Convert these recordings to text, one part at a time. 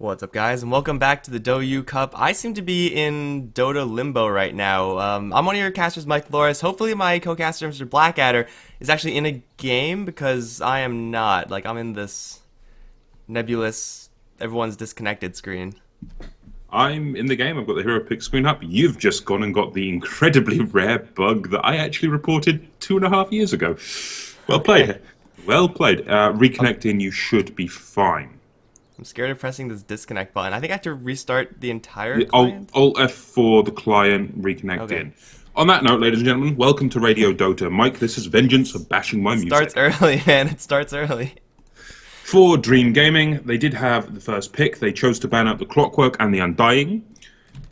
What's up, guys, and welcome back to the Douyu Cup. I seem to be in Dota limbo right now. I'm one of your casters, Mikelorus. Hopefully my co-caster, Mr. Blakadder, is actually in a game, because I am not. Like, I'm in this nebulous, everyone's disconnected screen. I'm in the game. I've got the hero pick screen up. You've just gone and got the incredibly rare bug that I actually reported 2.5 years ago. Well played. Well played. Reconnecting, you should be fine. I'm scared of pressing this disconnect button. I think I have to restart the entire client. Alt F for the client, reconnect in. On that note, ladies and gentlemen, welcome to Radio Dota. Mike, this is vengeance for bashing my music. Starts early, man. It starts early. For Dream Gaming, they did have the first pick. They chose to ban out the Clockwork and the Undying.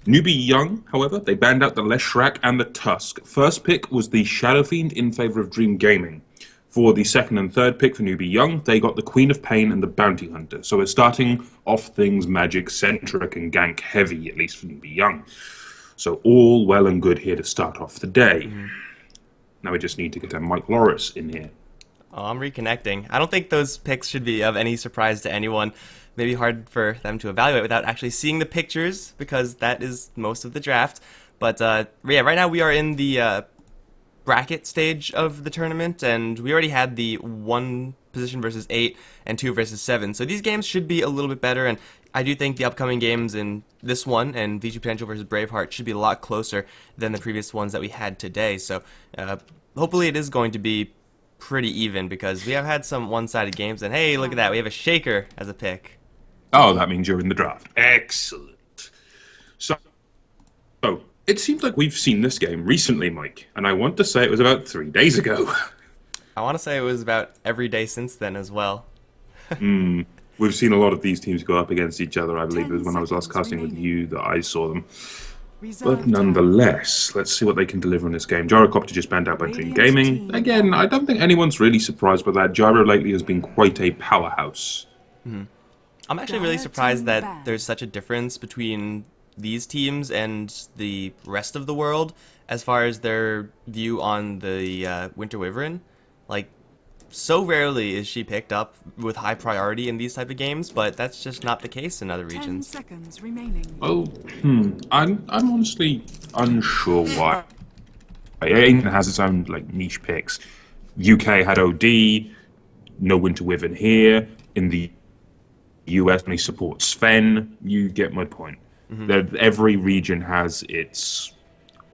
Newbee, however, they banned out the Leshrac and the Tusk. First pick was the Shadow Fiend in favor of Dream Gaming. For the second and third pick for Newbee, they got the Queen of Pain and the Bounty Hunter. So we're starting off things magic-centric and gank-heavy, at least for Newbee. So all well and good here to start off the day. Now we just need to get a Mikelorus in here. Oh, I'm reconnecting. I don't think those picks should be of any surprise to anyone. Maybe hard for them to evaluate without actually seeing the pictures, because that is most of the draft. But yeah, right now we are in the bracket stage of the tournament, and we already had the 1 position versus 8 and 2 versus 7. So these games should be a little bit better, and I do think the upcoming games in this one and VG Potential versus Braveheart should be a lot closer than the previous ones that we had today. So hopefully it is going to be pretty even, because we have had some one-sided games, and hey, look at that, we have a Shaker as a pick. Oh, that means you're in the draft. Excellent. So it seems like we've seen this game recently, Mike, and I want to say it was about 3 days ago. I want to say it was about every day since then as well. We've seen a lot of these teams go up against each other. I believe it was when I was last casting with you that I saw them. But nonetheless, let's see what they can deliver in this game. Gyrocopter just banned out by Dream Gaming. Again, I don't think anyone's really surprised by that. Gyro lately has been quite a powerhouse. I'm actually really surprised that there's such a difference between these teams and the rest of the world as far as their view on the Winter Wyvern. Like, so rarely is she picked up with high priority in these type of games, but that's just not the case in other regions. 10 seconds remaining. Well, I'm honestly unsure why. England has its own like niche picks. UK had OD, no Winter Wyvern here. In the US, only supports Sven. You get my point. Every region has its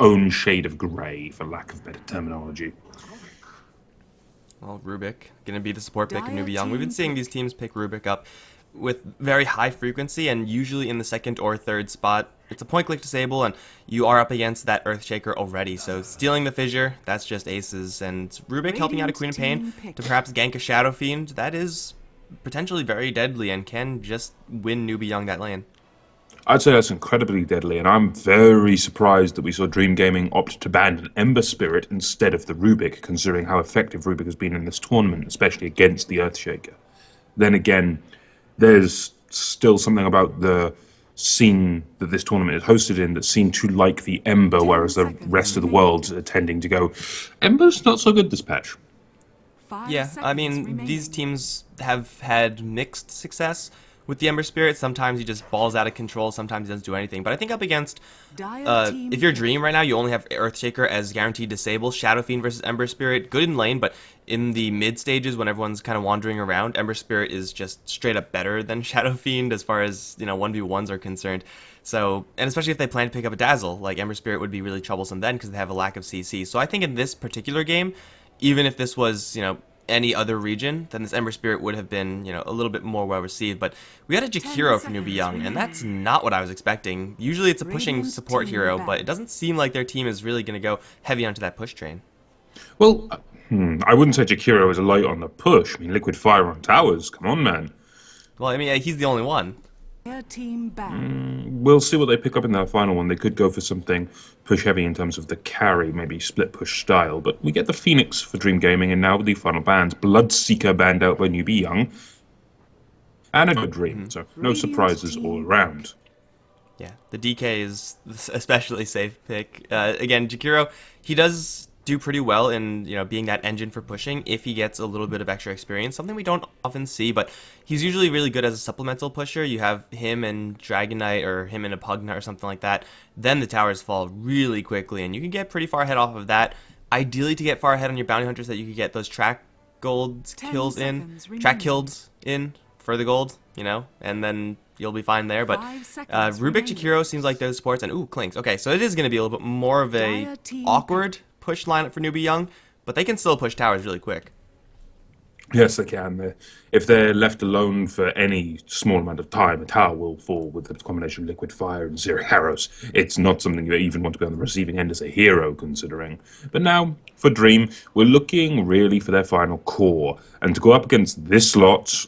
own shade of grey, for lack of better terminology. Well, Rubik, going to be the support pick of Newbee. We've been seeing these teams pick Rubik up with very high frequency, and usually in the second or third spot. It's a point-click disable, and you are up against that Earthshaker already, so stealing the Fissure, that's just aces. And Rubik helping out a Queen of Pain to perhaps gank a Shadow Fiend, that is potentially very deadly and can just win Newbee that lane. I'd say that's incredibly deadly, and I'm very surprised that we saw Dream Gaming opt to ban an Ember Spirit instead of the Rubik, considering how effective Rubik has been in this tournament, especially against the Earthshaker. Then again, there's still something about the scene that this tournament is hosted in that seemed to like the Ember, whereas the rest of the world are tending to go, Ember's not so good this patch. Yeah, I mean, these teams have had mixed success with the Ember Spirit. Sometimes he just balls out of control, sometimes he doesn't do anything. But I think up against, if you're Dream right now, you only have Earthshaker as guaranteed disable. Shadow Fiend versus Ember Spirit, good in lane, but in the mid stages when everyone's kind of wandering around, Ember Spirit is just straight up better than Shadow Fiend as far as, 1v1s are concerned. So, and especially if they plan to pick up a Dazzle, like Ember Spirit would be really troublesome then because they have a lack of CC. So I think in this particular game, even if this was, any other region, then this Ember Spirit would have been, a little bit more well received. But we had a Jakiro from Newbee, and that's not what I was expecting. Usually it's a pushing support hero, but it doesn't seem like their team is really going to go heavy onto that push train. Well, I wouldn't say Jakiro is a light on the push. I mean, Liquid Fire on towers, come on, man. Well, I mean, he's the only one. Team back. We'll see what they pick up in that final one. They could go for something push-heavy in terms of the carry, maybe split-push style. But we get the Phoenix for Dream Gaming, and now with the final bans, Bloodseeker banned out by Newbee, and a good Dream. So no surprises all around. Yeah, the DK is especially safe pick. Again, Jakiro, he does do pretty well in, being that engine for pushing if he gets a little bit of extra experience, something we don't often see, but he's usually really good as a supplemental pusher. You have him and Dragon Knight or him and a Pug Knight or something like that, then the towers fall really quickly, and you can get pretty far ahead off of that. Ideally, to get far ahead on your bounty hunters, that you could get those track kills in for the gold, and then you'll be fine there. But Rubik, Jakiro seems like those supports, and Clinks. Okay, so it is going to be a little bit more of a awkward push lineup for Newbee Young, but they can still push towers really quick. Yes, they can. If they're left alone for any small amount of time, a tower will fall with the combination of liquid fire and zero arrows. It's not something you even want to be on the receiving end as a hero, considering. But now, for Dream, we're looking really for their final core. And to go up against this lot,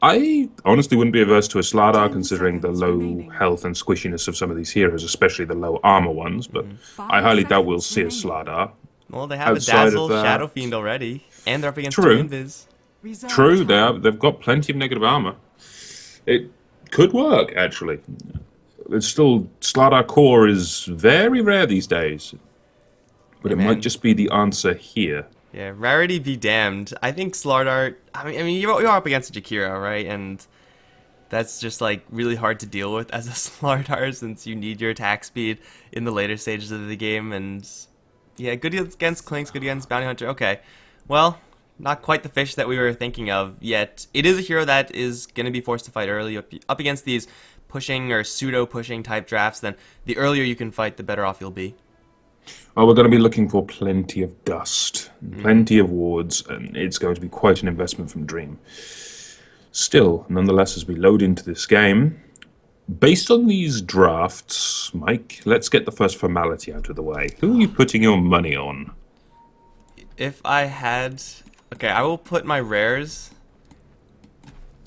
I honestly wouldn't be averse to a Slardar, considering the low health and squishiness of some of these heroes, especially the low armor ones, but I highly doubt we'll see a Slardar. Well, they have a Dazzle Shadow Fiend already, and they're up against two Invis. True, they've got plenty of negative armor. It could work, actually. It's still, Slardar core is very rare these days, but it might just be the answer here. Yeah, rarity be damned. I think Slardar, I mean you're up against a Jakiro, right? And that's just like really hard to deal with as a Slardar, since you need your attack speed in the later stages of the game. And yeah, good against Clinks, good against Bounty Hunter. Okay, well, not quite the fish that we were thinking of yet. It is a hero that is going to be forced to fight early up against these pushing or pseudo-pushing type drafts. Then the earlier you can fight, the better off you'll be. Well, we're going to be looking for plenty of dust, plenty of wards, and it's going to be quite an investment from Dream. Still, nonetheless, as we load into this game, based on these drafts, Mike, let's get the first formality out of the way. Who are you putting your money on? If I had... Okay, I will put my rares...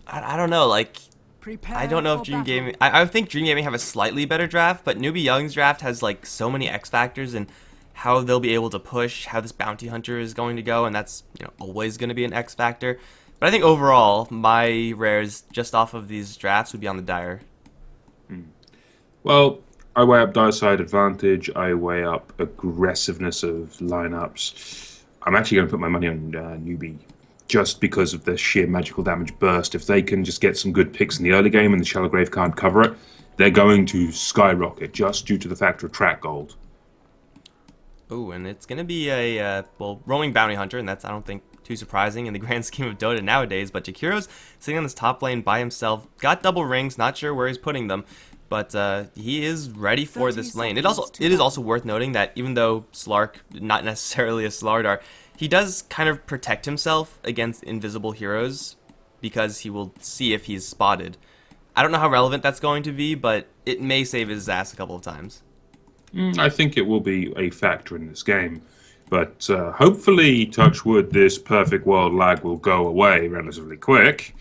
I don't know, like... I don't know if Dream Gaming... I think Dream Gaming have a slightly better draft, but Newbee Young's draft has like so many X factors and how they'll be able to push, how this Bounty Hunter is going to go, and that's always going to be an X factor. But I think overall, my rares just off of these drafts would be on the Dire. Well, I weigh up Dire side advantage, I weigh up aggressiveness of lineups. I'm actually going to put my money on Newbee, just because of the sheer magical damage burst. If they can just get some good picks in the early game and the Shallow Grave can't cover it, they're going to skyrocket just due to the factor of track gold. Ooh, and it's going to be a, roaming Bounty Hunter, and that's, I don't think, too surprising in the grand scheme of Dota nowadays, but Jakiro's sitting on this top lane by himself, got double rings, not sure where he's putting them, but he is ready for this lane. It is also worth noting that even though Slark, not necessarily a Slardar, he does kind of protect himself against invisible heroes because he will see if he's spotted. I don't know how relevant that's going to be, but it may save his ass a couple of times. I think it will be a factor in this game. But hopefully, touch wood, this perfect world lag will go away relatively quick.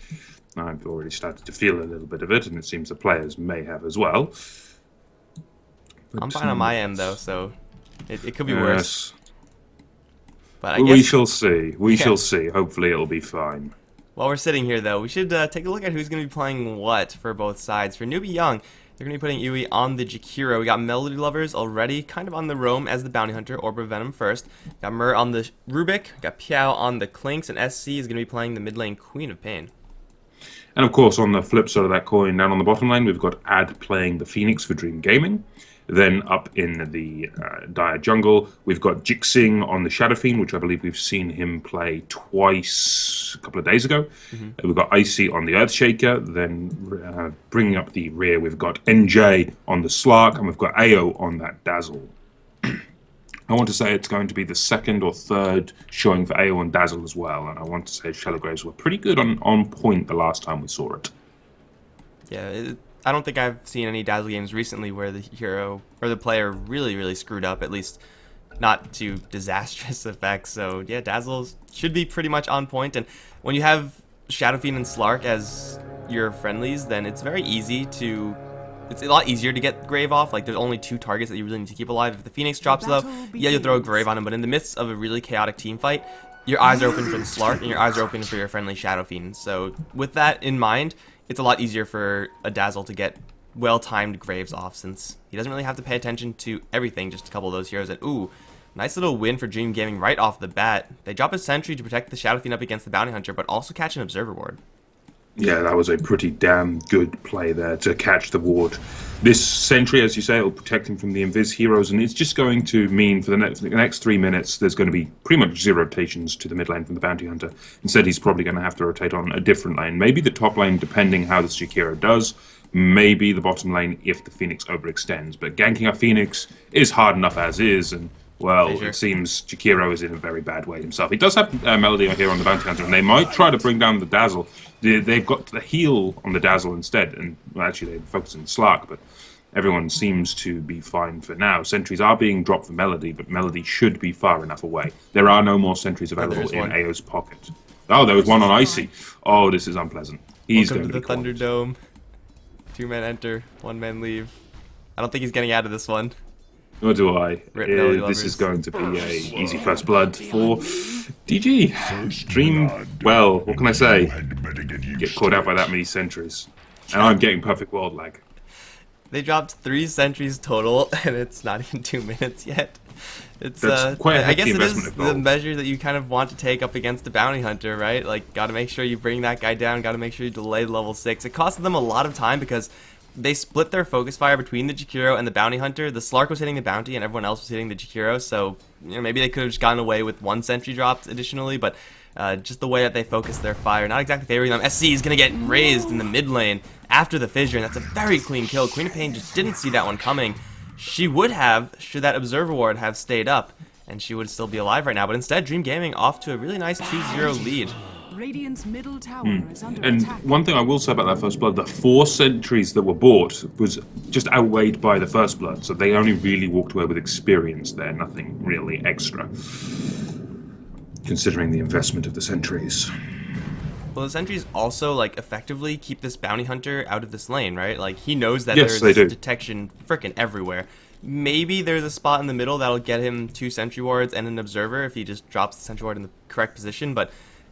I've already started to feel a little bit of it, and it seems the players may have as well. But, I'm fine on my end, though, so it could be worse. But we shall see. We shall see. Hopefully it'll be fine. While we're sitting here, though, we should take a look at who's going to be playing what for both sides. For Newbee Young, they're going to be putting Yui on the Jakiro. We got Melody Lovers already kind of on the roam as the Bounty Hunter, Orb of Venom first. Got Mur on the Rubik, got Piao on the Clinks, and SC is going to be playing the mid lane Queen of Pain. And of course, on the flip side of that coin, down on the bottom lane, we've got Ad playing the Phoenix for Dream Gaming. Then up in the Dire Jungle, we've got Jixing on the Shadow Fiend, which I believe we've seen him play twice a couple of days ago. We've got Icy on the Earthshaker. Then bringing up the rear, we've got NJ on the Slark, and we've got AO on that Dazzle. I want to say it's going to be the second or third showing for AO and Dazzle as well, and I want to say Shallow Graves were pretty good on point the last time we saw it. Yeah, I don't think I've seen any Dazzle games recently where the hero or the player really screwed up, at least not to disastrous effects. So yeah, Dazzle should be pretty much on point. And when you have Shadow Fiend and Slark as your friendlies, then it's very easy to... It's a lot easier to get Grave off. Like, there's only 2 targets that you really need to keep alive. If the Phoenix drops low, yeah, you'll throw a Grave on him. But in the midst of a really chaotic team fight, your eyes are open for the Slark and your eyes are open for your friendly Shadow Fiend. So with that in mind, it's a lot easier for a Dazzle to get well-timed Graves off, since he doesn't really have to pay attention to everything, just a couple of those heroes. And ooh, nice little win for Dream Gaming right off the bat. They drop a sentry to protect the Shadow Fiend up against the Bounty Hunter, but also catch an Observer Ward. Yeah, that was a pretty damn good play there to catch the ward. This sentry, as you say, will protect him from the invis heroes, and it's just going to mean for the next 3 minutes there's going to be pretty much 0 rotations to the mid lane from the Bounty Hunter. Instead, he's probably going to have to rotate on a different lane. Maybe the top lane, depending how this Jakiro does. Maybe the bottom lane if the Phoenix overextends. But ganking a Phoenix is hard enough as is, and well, it seems Jakiro is in a very bad way himself. He does have Melody here on the Bounty Hunter, and they might try to bring down the Dazzle. They've got the heal on the Dazzle instead, and well, actually they focus on Slark, but everyone seems to be fine for now. Sentries are being dropped for Melody, but Melody should be far enough away. There are no more sentries available in AO's pocket. Oh, there was one on Icy. Oh, this is unpleasant. He's Welcome going to the Thunderdome. 2 men enter, 1 man leave. I don't think he's getting out of this one. Nor do I. This is going to be a easy first blood for DG. Dream, well, what can I say? Get caught out by that many sentries. And I'm getting perfect world lag. They dropped 3 sentries total, and it's not even 2 minutes yet. It's quite a I guess hefty it is investment of the gold. measure that you kind of want to take up against a bounty hunter, right? Like, gotta make sure you bring that guy down, gotta make sure you delay level 6. It costed them a lot of time because they split their focus fire between the Jakiro and the bounty hunter. The Slark was hitting the bounty and everyone else was hitting the Jakiro, so maybe they could have just gotten away with 1 sentry dropped additionally, but just the way that they focused their fire, not exactly favoring them. SC is going to get raised in the mid lane after the fissure, and that's a very clean kill. Queen of Pain just didn't see that one coming. She would have, should that Observer Ward have stayed up, and she would still be alive right now, but instead Dream Gaming off to a really nice 2-0 lead. Radiant's middle tower is under And attack. one thing I will say about that first blood, the 4 sentries that were bought was just outweighed by the first blood, so they only really walked away with experience there, nothing really extra, considering the investment of the sentries. Well, the sentries also, like, effectively keep this bounty hunter out of this lane, right? Like, he knows that Yes, they there's do. detection frickin' everywhere. Maybe there's a spot in the middle that'll get him 2 sentry wards and an observer if he just drops the sentry ward in the correct position, but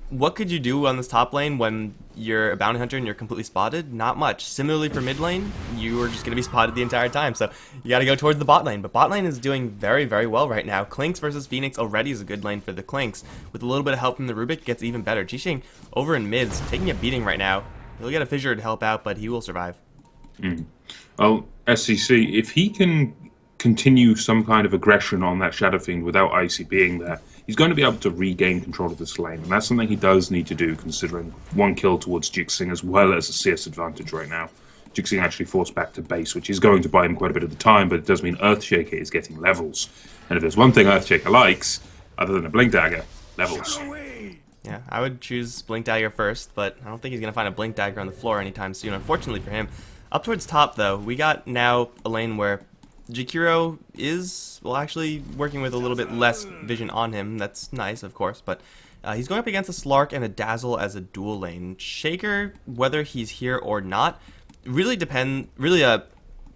what could you do on this top lane when you're a bounty hunter and you're completely spotted? Not much. Similarly for mid lane, you are just going to be spotted the entire time, so you got to go towards the bot lane. But bot lane is doing very, very well right now. Clinks versus Phoenix already is a good lane for the Clinks. With a little bit of help from the Rubik, it gets even better. Jishing over in mids, taking a beating right now. He'll get a fissure to help out, but he will survive. Well, SCC, if he can continue some kind of aggression on that Shadow Fiend without Icy being there, he's going to be able to regain control of this lane, and that's something he does need to do, considering 1 kill towards Jixing as well as a CS advantage right now. Jixing actually forced back to base, which is going to buy him quite a bit of the time, but it does mean Earthshaker is getting levels. And if there's one thing Earthshaker likes, other than a Blink Dagger, levels. Yeah, I would choose Blink Dagger first, but I don't think he's going to find a Blink Dagger on the floor anytime soon, unfortunately for him. Up towards top, though, we got now a lane where Jakiro is, well, actually working with a little bit less vision on him. That's nice, of course, but he's going up against a Slark and a Dazzle as a dual lane. Shaker, whether he's here or not, really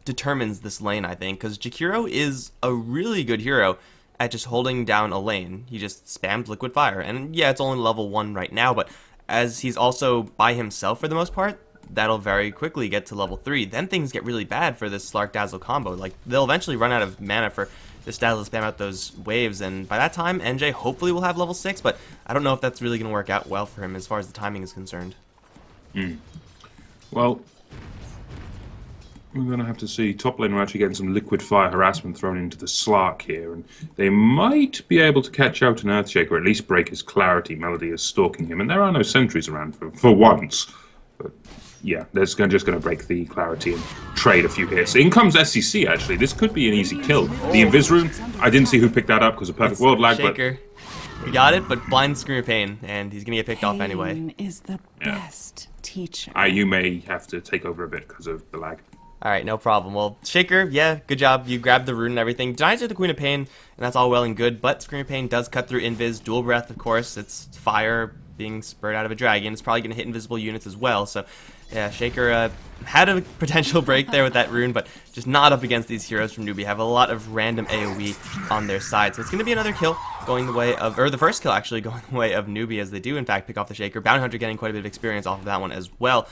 determines this lane, I think, because Jakiro is a really good hero at just holding down a lane. He just spams Liquid Fire, and yeah, it's only level 1 right now, but as he's also by himself for the most part, that'll very quickly get to level 3. Then things get really bad for this Slark Dazzle combo. Like, they'll eventually run out of mana for this Dazzle to spam out those waves, and by that time, NJ hopefully will have level 6, but I don't know if that's really going to work out well for him as far as the timing is concerned. Well, we're going to have to see. Top lane are actually getting some Liquid Fire harassment thrown into the Slark here, and they might be able to catch out an Earthshaker, or at least break his clarity. Melody is stalking him, and there are no sentries around for once. But yeah, they're just going to break the clarity and trade a few hits. In comes SCC, actually. This could be an easy kill. The Invis Rune, I didn't see who picked that up because of perfect world lag, Shaker. We got it, but blind Scream of Pain, and he's going to get picked off anyway. Pain is the best teacher. but you may have to take over a bit because of the lag. Alright, no problem. Well, Shaker, yeah, good job. You grabbed the rune and everything. Denies to the Queen of Pain, and that's all well and good, but Scream of Pain does cut through Invis. Dual Breath, of course. It's fire being spurred out of a dragon. It's probably going to hit invisible units as well, so yeah, Shaker had a potential break there with that rune, but just not up against these heroes from Newbee. Have a lot of random AoE on their side, so it's going to be another kill going the way of, or the first kill actually going the way of Newbee, as they do in fact pick off the Shaker. Bounty Hunter getting quite a bit of experience off of that one as well.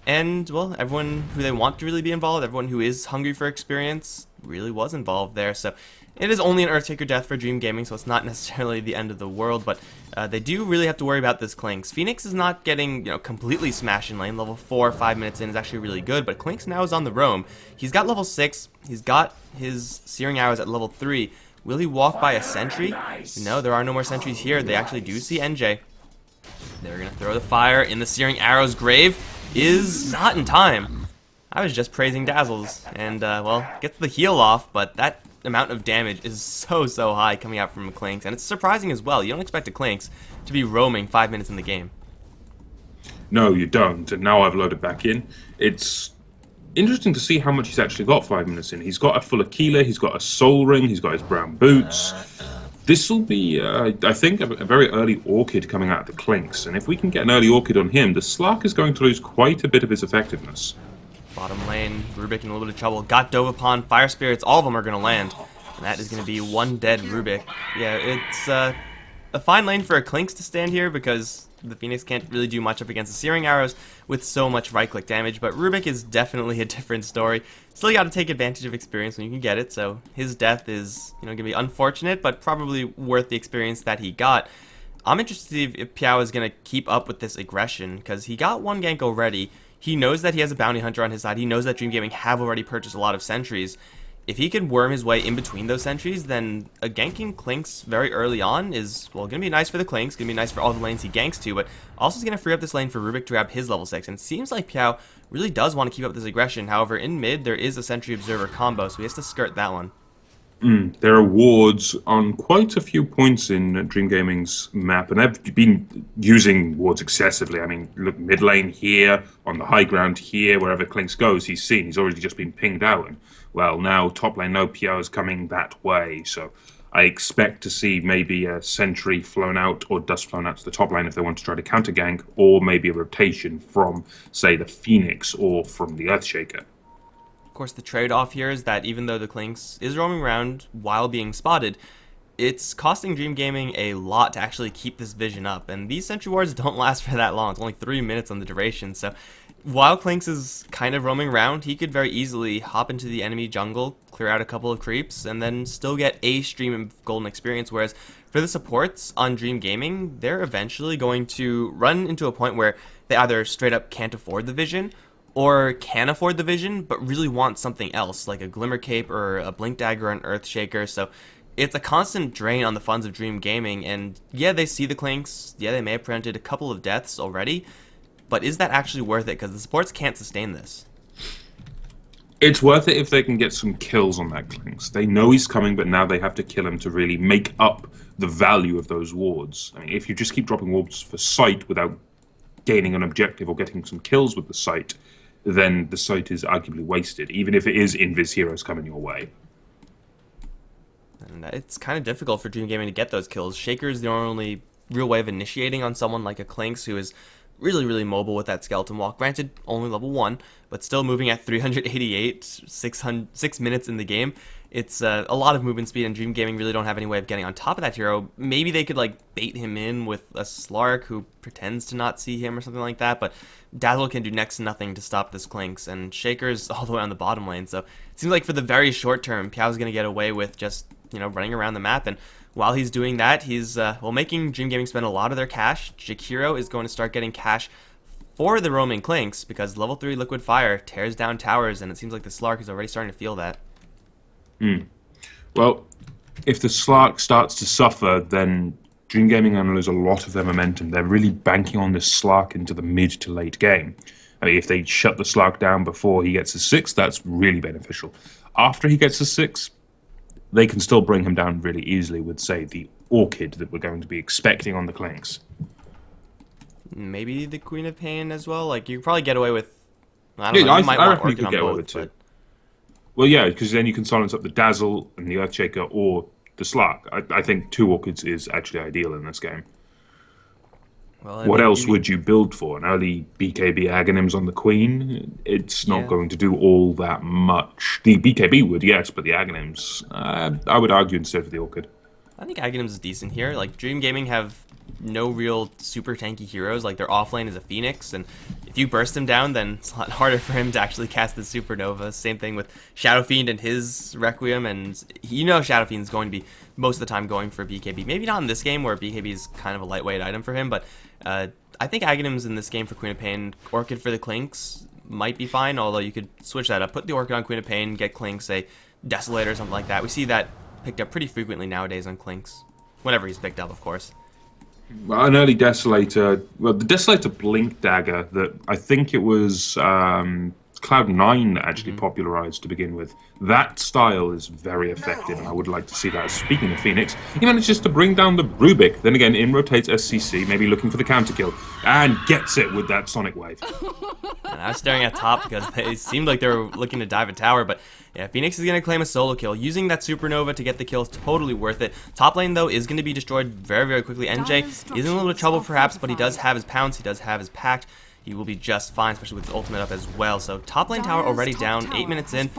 And, well, everyone who they want to really be involved, everyone who is hungry for experience, really was involved there. So it is only an Earthshaker death for Dream Gaming, so it's not necessarily the end of the world, but they do really have to worry about this Clinks. Phoenix is not getting, completely smashed in lane. Level 4, 5 minutes in is actually really good, but Clinks now is on the roam. He's got level 6, he's got his Searing Arrows at level 3. Will he walk by a sentry? No, there are no more sentries here. They actually do see NJ. They're going to throw the fire in the Searing Arrow's grave. Is not in time. I was just praising Dazzles, and, well, gets the heal off, but that amount of damage is so high coming out from a Clinks, and it's surprising as well. You don't expect a Clinks to be roaming 5 minutes in the game. No, you don't, and now I've loaded back in. It's interesting to see how much he's actually got 5 minutes in. He's got a full Aquila, he's got a Soul Ring, he's got his brown boots. This will be, I think, a very early Orchid coming out of the Clinks, and if we can get an early Orchid on him, the Slark is going to lose quite a bit of his effectiveness. Bottom lane, Rubik in a little bit of trouble. Got dove upon, Fire Spirits, all of them are going to land. And that is going to be one dead Rubik. Yeah, it's a fine lane for a Clinks to stand here because the Phoenix can't really do much up against the Searing Arrows with so much right-click damage, but Rubik is definitely a different story. Still got to take advantage of experience when you can get it, so his death is going to be unfortunate, but probably worth the experience that he got. I'm interested to see if Piao is going to keep up with this aggression, because he got one gank already. He knows that he has a bounty hunter on his side. He knows that Dream Gaming have already purchased a lot of sentries. If he can worm his way in between those sentries, then a ganking Clinks very early on is, well, going to be nice for the Clinks, going to be nice for all the lanes he ganks to, but also is going to free up this lane for Rubik to grab his level 6. And it seems like Piao really does want to keep up this aggression. However, in mid, there is a Sentry Observer combo, so he has to skirt that one. There are wards on quite a few points in Dream Gaming's map, and they've been using wards excessively. I mean, look, mid lane here, on the high ground here, wherever Clinks goes, he's seen. He's already just been pinged out. And, well, now top lane, no Piao is coming that way, so I expect to see maybe a sentry flown out or dust flown out to the top lane if they want to try to counter gank, or maybe a rotation from, say, the Phoenix or from the Earthshaker. Of course, the trade-off here is that even though the Clinks is roaming around while being spotted, it's costing Dream Gaming a lot to actually keep this vision up, and these sentry wards don't last for that long. It's only 3 minutes on the duration, so while Clinks is kind of roaming around, he could very easily hop into the enemy jungle, clear out a couple of creeps, and then still get a stream of golden experience, whereas for the supports on Dream Gaming, they're eventually going to run into a point where they either straight up can't afford the vision, or can afford the vision, but really want something else, like a Glimmer Cape or a Blink Dagger or an Earthshaker, so it's a constant drain on the funds of Dream Gaming, and yeah, they see the Clinks, yeah, they may have prevented a couple of deaths already, but is that actually worth it? Because the supports can't sustain this. It's worth it if they can get some kills on that Clinks. They know he's coming, but now they have to kill him to really make up the value of those wards. I mean, if you just keep dropping wards for sight without gaining an objective or getting some kills with the sight, then the sight is arguably wasted, even if it is Invis heroes coming your way. And it's kind of difficult for Dream Gaming to get those kills. Shaker is the only real way of initiating on someone like a Clinks, who is really mobile with that skeleton walk. Granted, only level 1, but still moving at 388, 6 minutes in the game. It's a lot of movement speed, and Dream Gaming really don't have any way of getting on top of that hero. Maybe they could like bait him in with a Slark who pretends to not see him or something like that, but Dazzle can do next to nothing to stop this Clinks, and Shaker's all the way on the bottom lane, so it seems like for the very short term, Piao's going to get away with just, running around the map, and while he's doing that, he's, making Dream Gaming spend a lot of their cash. Jakiro is going to start getting cash for the roaming Clinks, because level 3 Liquid Fire tears down towers, and it seems like the Slark is already starting to feel that. Well, if the Slark starts to suffer, then Dream Gaming are going to lose a lot of their momentum. They're really banking on this Slark into the mid to late game. I mean, if they shut the Slark down before he gets a 6, that's really beneficial. After he gets a 6, they can still bring him down really easily with, say, the Orchid that we're going to be expecting on the Clinks. Maybe the Queen of Pain as well. Like, you could probably get away with, I don't know, I you might want reckon you Orchid could on get away both, with it. but Well, yeah, because then you can silence up the Dazzle and the Earthshaker or the Slark. I think 2 Orchids is actually ideal in this game. well, What else would you build for? An early BKB Aghanims on the Queen? It's not going to do all that much. The BKB would, yes, but the Aghanims, I would argue instead of the Orchid. I think Aghanims is decent here. Like, Dream Gaming have no real super tanky heroes. Like, their offlane is a Phoenix, and if you burst him down, then it's a lot harder for him to actually cast the Supernova. Same thing with Shadow Fiend and his Requiem, and you know Shadow Fiend's going to be most of the time going for BKB. Maybe not in this game where BKB is kind of a lightweight item for him, but I think Aghanims in this game for Queen of Pain, Orchid for the Clinks might be fine, although you could switch that up. Put the Orchid on Queen of Pain, get Clinks, say Desolator or something like that. We see that picked up pretty frequently nowadays on Clinks. Whenever he's picked up, of course. Well, an early Desolator, well, the Desolator Blink Dagger that I think it was Cloud9 that actually popularized to begin with. That style is very effective, and I would like to see that. Speaking of Phoenix, he manages to bring down the Rubik, then again in rotates SCC, maybe looking for the counter kill, and gets it with that Sonic Wave. And I was staring at top because they seemed like they were looking to dive a tower, but yeah, Phoenix is going to claim a solo kill. Using that Supernova to get the kill is totally worth it. Top lane, though, is going to be destroyed very, very quickly. NJ is in a little bit of trouble, perhaps, but he does have his Pounce, he does have his Pact. He will be just fine, especially with his ultimate up as well. So top lane tower already down, 8 minutes in,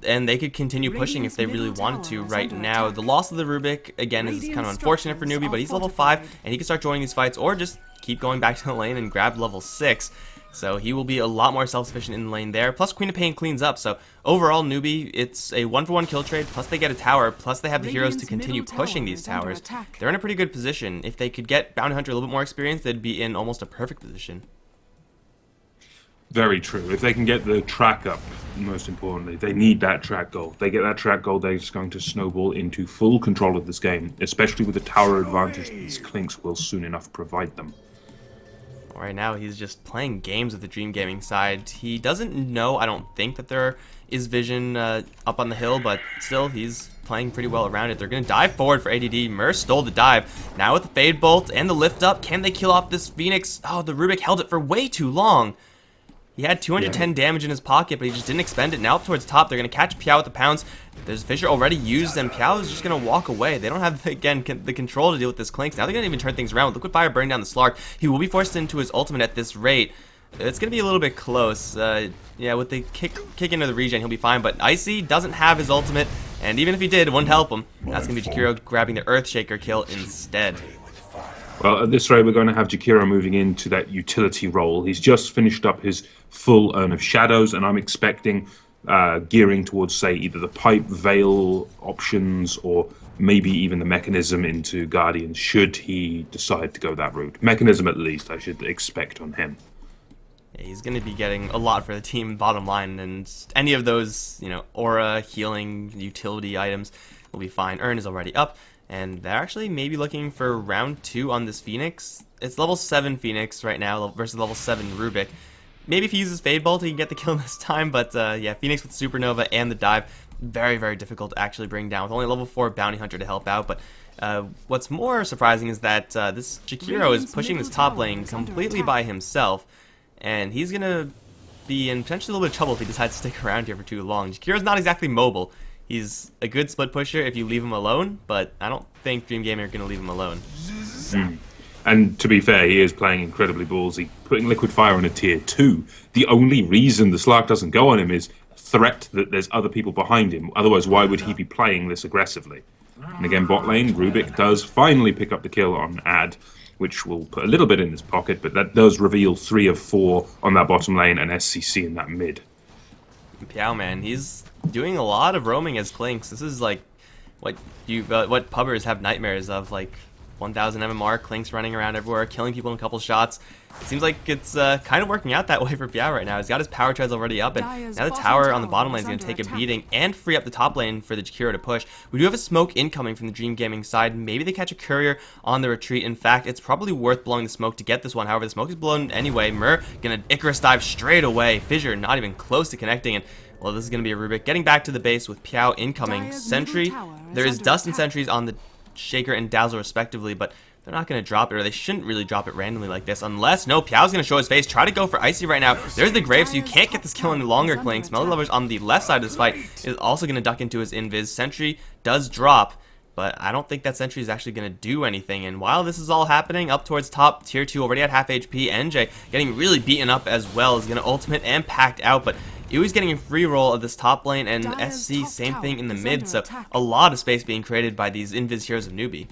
and they could continue pushing if they really wanted to right now. The loss of the Rubik, again, is kind of unfortunate for Newbee, but he's level 5, and he can start joining these fights, or just keep going back to the lane and grab level 6. So he will be a lot more self-sufficient in the lane there. Plus Queen of Pain cleans up, so overall Newbee, it's a 1-for-1 kill trade, plus they get a tower, plus they have the heroes to continue pushing these towers. They're in a pretty good position. If they could get Bounty Hunter a little bit more experience, they'd be in almost a perfect position. Very true. If they can get the track up, most importantly, they need that track goal. If they get that track goal, they're just going to snowball into full control of this game, especially with the tower advantage these Clinks will soon enough provide them. Right now, he's just playing games with the Dream Gaming side. He doesn't know, I don't think, that there is vision up on the hill, but still, he's playing pretty well around it. They're going to dive forward for ADD. Mer stole the dive. Now with the Fade Bolt and the lift up, can they kill off this Phoenix? Oh, the Rubik held it for way too long. He had 210 damage in his pocket, but he just didn't expend it. Now up towards top, they're going to catch Piao with the Pounce. There's Fissure already used, and Piao is just going to walk away. They don't have, again, the control to deal with this Clinks. Now they're going to even turn things around with Liquid Fire burning down the Slark. He will be forced into his ultimate at this rate. It's going to be a little bit close. Yeah, with the kick into the regen, he'll be fine, but Icy doesn't have his ultimate, and even if he did, it wouldn't help him. That's going to be Jakiro grabbing the Earthshaker kill instead. Well, at this rate, we're going to have Jakiro moving into that utility role. He's just finished up his full Urn of Shadows, and I'm expecting gearing towards, say, either the Pipe, Veil options, or maybe even the Mechanism into Guardian, should he decide to go that route. Mechanism, at least, I should expect on him. Yeah, he's going to be getting a lot for the team bottom line, and any of those, you know, aura, healing, utility items will be fine. Urn is already up. And they're actually maybe looking for round 2 on this Phoenix. It's level 7 Phoenix right now versus level 7 Rubik. Maybe if he uses Fade Bolt, he can get the kill this time, but yeah, Phoenix with Supernova and the dive, very, very difficult to actually bring down with only level 4 Bounty Hunter to help out. But what's more surprising is that this Jakiro is pushing this top lane completely by himself, and he's going to be in potentially a little bit of trouble if he decides to stick around here for too long. Jakiro's not exactly mobile. He's a good split pusher if you leave him alone, but I don't think Dream Gaming are going to leave him alone. And to be fair, he is playing incredibly ballsy, putting Liquid Fire on a tier 2. The only reason the Slark doesn't go on him is threat that there's other people behind him. Otherwise, why would he be playing this aggressively? And again, bot lane, Rubik does finally pick up the kill on Ad, which will put a little bit in his pocket, but that does reveal 3 of 4 on that bottom lane and SCC in that mid. Piao, man, he's doing a lot of roaming as Clinks. This is like what pubbers have nightmares of, like 1000 MMR, Clinks running around everywhere, killing people in a couple shots. It seems like it's kind of working out that way for Piao right now. He's got his power treads already up, and now the tower on the bottom lane is going to take a beating and free up the top lane for the Jakiro to push. We do have a smoke incoming from the Dream Gaming side. Maybe they catch a courier on the retreat. In fact, it's probably worth blowing the smoke to get this one. However, the smoke is blown anyway. Mer going to Icarus dive straight away. Fissure not even close to connecting, and well, this is going to be a Rubik. Getting back to the base with Piao incoming. Sentry, there is dust and sentries on the Shaker and Dazzle respectively, but they're not going to drop it, or they shouldn't really drop it randomly like this, unless, no, Piao's going to show his face, try to go for Icy right now. There's the Grave, so you can't get this kill any longer, Clinks. Melody Lovers on the left side of this fight is also going to duck into his invis. Sentry does drop, but I don't think that Sentry is actually going to do anything. And while this is all happening, up towards top, tier 2, already at half HP, NJ getting really beaten up as well, is going to ultimate and packed out, but Yui's getting a free roll of this top lane, and SC, same thing in the mid, so a lot of space being created by these invis heroes of Newbee.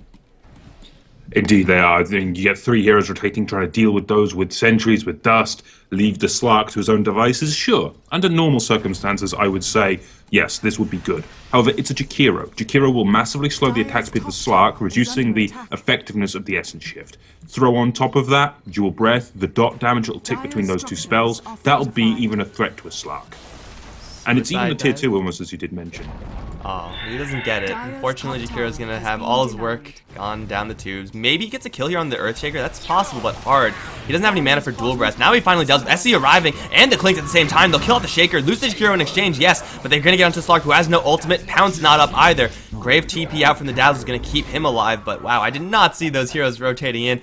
Indeed, they are. Then you get 3 heroes rotating, trying to deal with those with sentries, with dust, leave the Slark to his own devices. Sure, under normal circumstances, I would say, yes, this would be good. However, it's a Jakiro. Jakiro will massively slow the attack speed of the Slark, reducing the effectiveness of the Essence Shift. Throw on top of that, Dual Breath, the dot damage that will tick between those 2 spells, that'll be even a threat to a Slark. And it's even a tier 2 almost, as you did mention. Oh, he doesn't get it. Unfortunately, Jakiro's gonna have all his work gone down the tubes. Maybe he gets a kill here on the Earthshaker. That's possible, but hard. He doesn't have any mana for Dual Breath. Now he finally does, with SC arriving and the Clink at the same time. They'll kill out the Shaker, lose the Jakiro in exchange, yes, but they're gonna get onto Slark, who has no ultimate. Pound's not up either. Grave TP out from the Dazzle is gonna keep him alive, but wow, I did not see those heroes rotating in.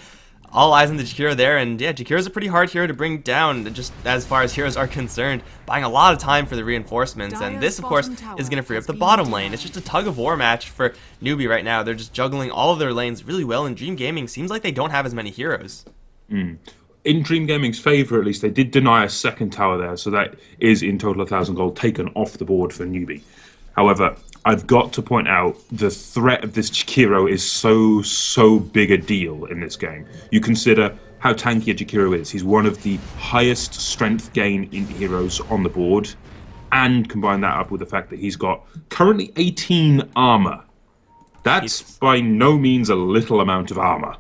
All eyes on the Jakiro there, and yeah, Jakiro's a pretty hard hero to bring down, just as far as heroes are concerned, buying a lot of time for the reinforcements, and this, of course, is going to free up the bottom lane. It's just a tug-of-war match for Newbee right now. They're just juggling all of their lanes really well, and Dream Gaming seems like they don't have as many heroes. In Dream Gaming's favour, at least, they did deny a second tower there, so that is, in total, 1,000 gold taken off the board for Newbee. However, I've got to point out the threat of this Jakiro is so big a deal in this game. You consider how tanky a Jakiro is. He's one of the highest strength gain in heroes on the board, and combine that up with the fact that he's got currently 18 armor. That's by no means a little amount of armor.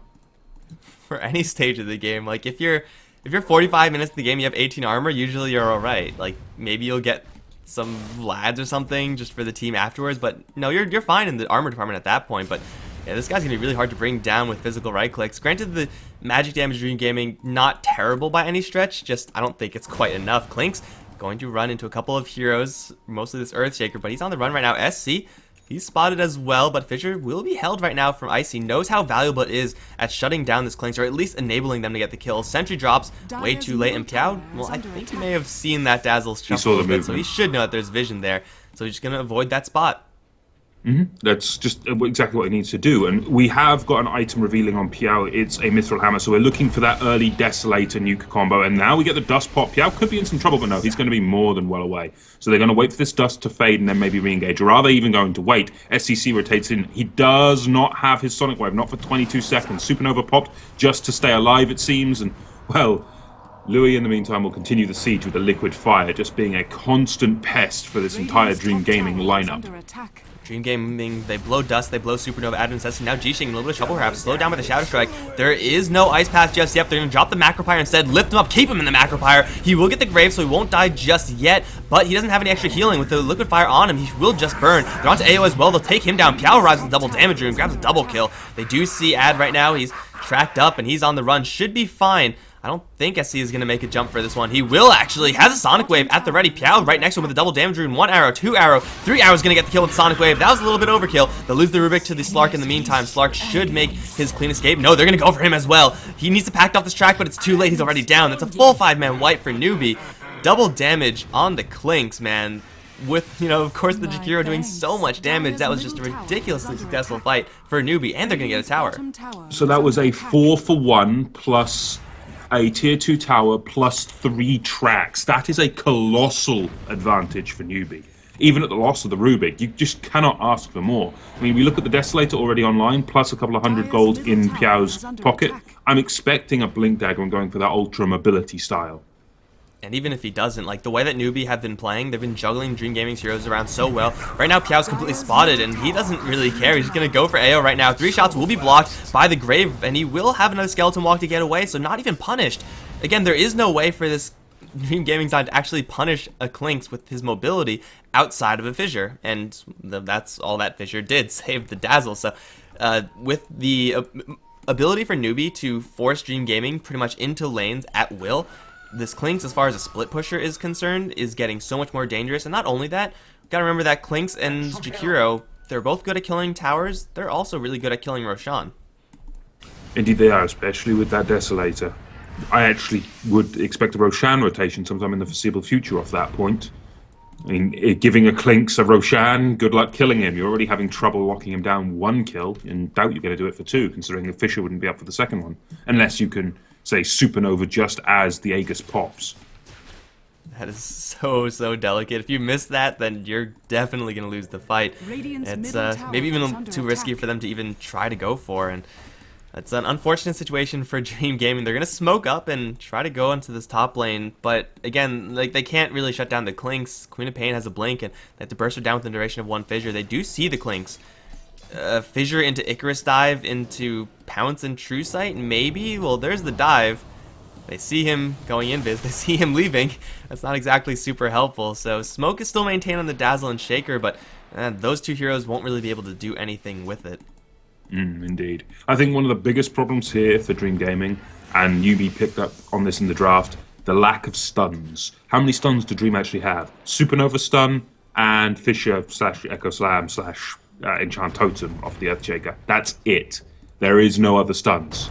For any stage of the game, like if you're 45 minutes in the game, you have 18 armor, usually you're alright. Like maybe you'll get some lads or something just for the team afterwards, but no, you're fine in the armor department at that point. But yeah, this guy's gonna be really hard to bring down with physical right clicks. Granted, the magic damage Dream Gaming not terrible by any stretch, just I don't think it's quite enough. Clink's going to run into a couple of heroes, mostly this Earthshaker, but he's on the run right now. SC, he's spotted as well, but Fissure will be held right now from Icy. Knows how valuable it is at shutting down this Clinks, or at least enabling them to get the kill. Sentry drops way too late, and Piao, well, I think he may have seen that Dazzle shuffle a little bit, so he should know that there's vision there. So he's just going to avoid that spot. That's just exactly what he needs to do. And we have got an item revealing on Piao. It's a Mithril Hammer, so we're looking for that early Desolator nuke combo. And now we get the Dust Pop. Piao could be in some trouble, but no, he's going to be more than well away. So they're going to wait for this Dust to fade and then maybe re-engage. Or are they even going to wait? SCC rotates in. He does not have his Sonic Wave, not for 22 seconds. Supernova popped just to stay alive, it seems. And, well, Louis, in the meantime, will continue the siege with the Liquid Fire, just being a constant pest for this entire Dream Gaming lineup. Dream Gaming, they blow Dust, they blow Supernova, Advent Cessation, now G-Shing, a little bit of trouble perhaps, slowed down by the Shadow Strike. There is no Ice Path just yet. They're going to drop the Macropyre instead, lift him up, keep him in the Macropyre. He will get the Grave, so he won't die just yet, but he doesn't have any extra healing. With the Liquid Fire on him, he will just burn. They're onto AO as well, they'll take him down. Piao arrives with double damage and grabs a double kill. They do see Ad right now, he's tracked up and he's on the run, should be fine. I don't think SC is going to make a jump for this one. He will actually. Has a Sonic Wave at the ready. Piao right next to him with a double damage rune. 1 arrow, 2 arrow, 3 arrows going to get the kill with Sonic Wave. That was a little bit overkill. They'll lose the Rubik to the Slark in the meantime. Slark should make his clean escape. No, they're going to go for him as well. He needs to pack off this track, but it's too late. He's already down. That's a full 5-man wipe for Newbee. Double damage on the Clinks, man. With, of course, the Jakiro doing so much damage. That was just a ridiculously successful fight for Newbee. And they're going to get a tower. So that was a 4-for-1 plus a tier 2 tower plus 3 tracks. That is a colossal advantage for Newbee. Even at the loss of the Rubik, you just cannot ask for more. I mean, we look at the Desolator already online, plus a couple of 100 gold in Piao's pocket. I'm expecting a Blink Dagger and going for that Ultra Mobility style. And even if he doesn't, like the way that Newbee have been playing, they've been juggling Dream Gaming's heroes around so well. Right now, Piao's completely spotted, and he doesn't really care. He's just going to go for AO right now. 3 shots will be blocked by the Grave, and he will have another Skeleton Walk to get away, so not even punished. Again, there is no way for this Dream Gaming side to actually punish a Clinks with his mobility outside of a Fissure, and that's all that Fissure did, save the Dazzle. So with the ability for Newbee to force Dream Gaming pretty much into lanes at will, this Clinks, as far as a split pusher is concerned, is getting so much more dangerous. And not only that, gotta remember that Clinks and Jakiro, they're both good at killing towers. They're also really good at killing Roshan. Indeed they are, especially with that Desolator. I actually would expect a Roshan rotation sometime in the foreseeable future off that point. I mean, giving a Clinks a Roshan, good luck killing him. You're already having trouble locking him down 1 kill, and doubt you're going to do it for 2, considering the Fissure wouldn't be up for the second one. Unless you can say Supernova just as the Aegis pops. That is so delicate. If you miss that, then you're definitely going to lose the fight. It's maybe even too risky for them to even try to go for. And It's an unfortunate situation for Dream Gaming. They're going to smoke up and try to go into this top lane, but again, like they can't really shut down the Clinks. Queen of Pain has a blink, and they have to burst her down within the duration of one fissure. They do see the Clinks. Fissure into Icarus dive, into Pounce and True Sight, maybe? Well, there's the dive. They see him going invis, they see him leaving. That's not exactly super helpful, so Smoke is still maintained on the Dazzle and Shaker, but those two heroes won't really be able to do anything with it. Indeed. I think one of the biggest problems here for Dream Gaming, and Newbee picked up on this in the draft, the lack of stuns. How many stuns do Dream actually have? Supernova stun and Fissure / Echo Slam / Enchant Totem off the Earthshaker. That's it. There is no other stuns.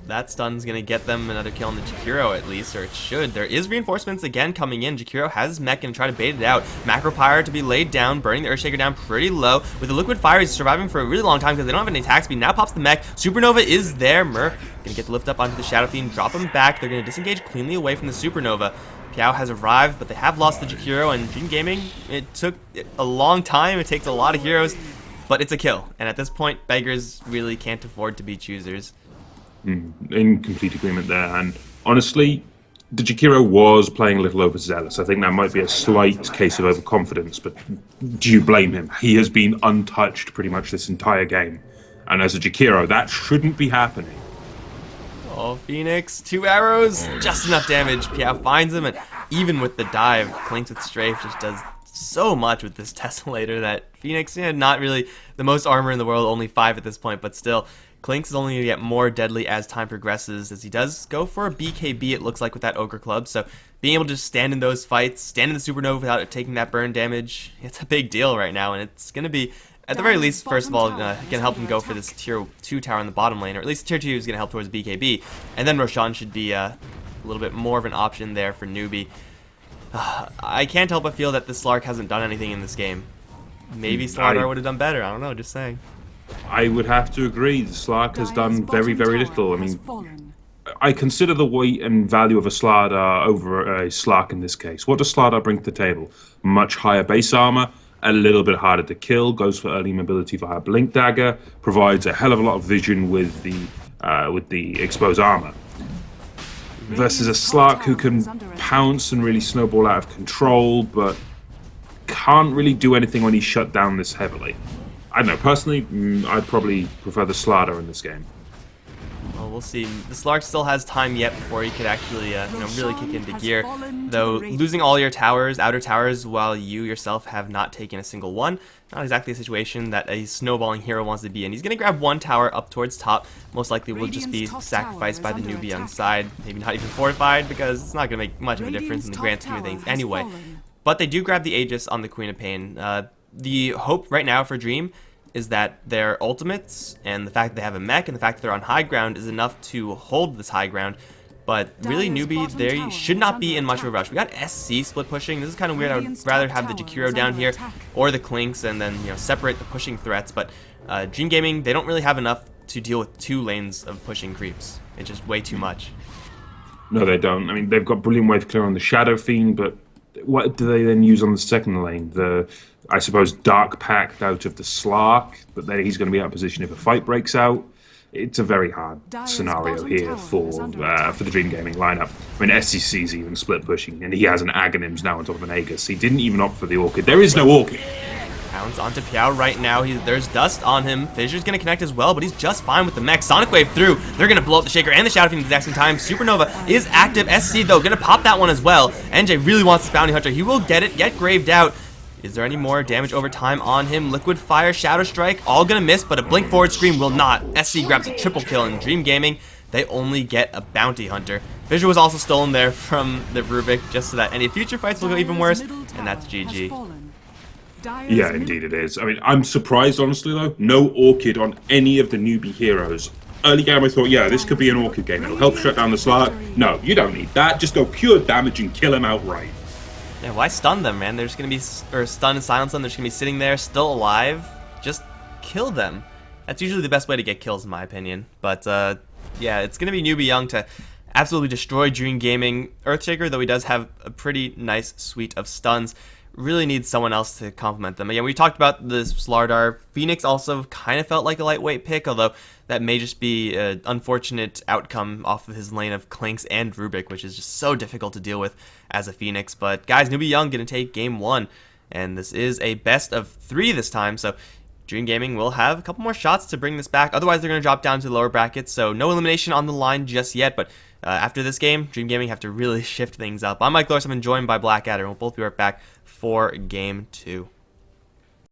That stun's going to get them another kill on the Jakiro at least, or it should. There is reinforcements again coming in. Jakiro has his mech and try to bait it out. Macro Pyre to be laid down, burning the Earthshaker down pretty low. With the Liquid Fire, he's surviving for a really long time because they don't have any attack speed. Now pops the mech. Supernova is there. Mur going to get the lift up onto the Shadow Fiend, drop him back. They're going to disengage cleanly away from the Supernova. Piao has arrived, but they have lost the Jakiro, and Dream Gaming, it took a long time. It takes a lot of heroes, but it's a kill. And at this point, beggars really can't afford to be choosers. In complete agreement there, and honestly, the Jakiro was playing a little overzealous. I think that might be a slight case of overconfidence, but do you blame him? He has been untouched pretty much this entire game, and as a Jakiro, that shouldn't be happening. Oh, Phoenix, 2 arrows, just enough damage. Piao finds him, and even with the dive, Clinks with Strafe just does so much with this Tessellator that Phoenix, not really the most armor in the world, only 5 at this point, but still, Clinks is only going to get more deadly as time progresses, as he does go for a BKB, it looks like, with that Ogre Club. So being able to just stand in those fights, stand in the Supernova without taking that burn damage, it's a big deal right now, and it's going to be, at the very least, first of all, going to help him go for this tier 2 tower in the bottom lane, or at least tier 2 is going to help towards BKB, and then Roshan should be a little bit more of an option there for Newbee. I can't help but feel that the Slark hasn't done anything in this game. Maybe Slardar would have done better, I don't know, just saying. I would have to agree. The Slark has done very, very little. I mean, I consider the weight and value of a Slardar over a Slark in this case. What does Slardar bring to the table? Much higher base armor, a little bit harder to kill, goes for early mobility via Blink Dagger, provides a hell of a lot of vision with the exposed armor. Versus a Slark who can pounce and really snowball out of control, but can't really do anything when he's shut down this heavily. I don't know, personally, I'd probably prefer the Slardar in this game. Well, we'll see. The Slark still has time yet before he could actually, really kick into gear. Though, losing all your towers, outer towers, while you yourself have not taken a single one, not exactly a situation that a snowballing hero wants to be in. He's going to grab one tower up towards top. Most likely will just be sacrificed by the Newbee on side. Maybe not even fortified, because it's not going to make much of a difference in the grand scheme of things anyway. But they do grab the Aegis on the Queen of Pain. The hope right now for Dream is that their ultimates and the fact that they have a mech and the fact that they're on high ground is enough to hold this high ground. But really, Newbee, they should not be in much of a rush. We got SC split pushing. This is kind of weird. I would rather have the Jakiro down here or the Clinks and then separate the pushing threats. But Dream Gaming, they don't really have enough to deal with 2 lanes of pushing creeps. It's just way too much. No, they don't. I mean, they've got brilliant wave clear on the Shadow Fiend, but what do they then use on the second lane? I suppose Dark Pact out of the Slark, but then he's going to be out of position if a fight breaks out. It's a very hard scenario here for the Dream Gaming lineup. I mean, SCC's even split pushing, and he has an Aghanims now on top of an Aegis. He didn't even opt for the Orchid. There is no Orchid. Pounds onto Piao right now. There's dust on him. Fissure's going to connect as well, but he's just fine with the mech. Sonic Wave through. They're going to blow up the Shaker and the Shadow Fiend at the exact same time. Supernova is active. SC, though, going to pop that one as well. NJ really wants this Bounty Hunter. He will get it, get graved out. Is there any more damage over time on him? Liquid Fire, Shadow Strike, all gonna miss, but a Blink Forward Scream will not. SC grabs a triple kill in Dream Gaming. They only get a Bounty Hunter. Fissure was also stolen there from the Rubik, just so that any future fights will go even worse, and that's GG. Yeah, indeed it is. I mean, I'm surprised, honestly, though. No Orchid on any of the Newbee heroes. Early game, I thought, yeah, this could be an Orchid game. It'll help shut down the Slark. No, you don't need that. Just go pure damage and kill him outright. Yeah, why stun them, man? They're just gonna be, or stun and silence them. They're just gonna be sitting there, still alive. Just kill them. That's usually the best way to get kills, in my opinion. But yeah, it's gonna be Newbee Young to absolutely destroy Dream Gaming. Earthshaker, though he does have a pretty nice suite of stuns, really need someone else to complement them. Again, we talked about this Slardar. Phoenix also kind of felt like a lightweight pick, although that may just be an unfortunate outcome off of his lane of Clinks and Rubik, which is just so difficult to deal with as a Phoenix. But guys, Newbee Young going to take game 1, and this is a best of 3 this time, so Dream Gaming will have a couple more shots to bring this back. Otherwise, they're going to drop down to the lower brackets, so no elimination on the line just yet, but after this game, Dream Gaming have to really shift things up. I'm Mikelorus, I've been joined by Blakadder, and we'll both be right back for game 2.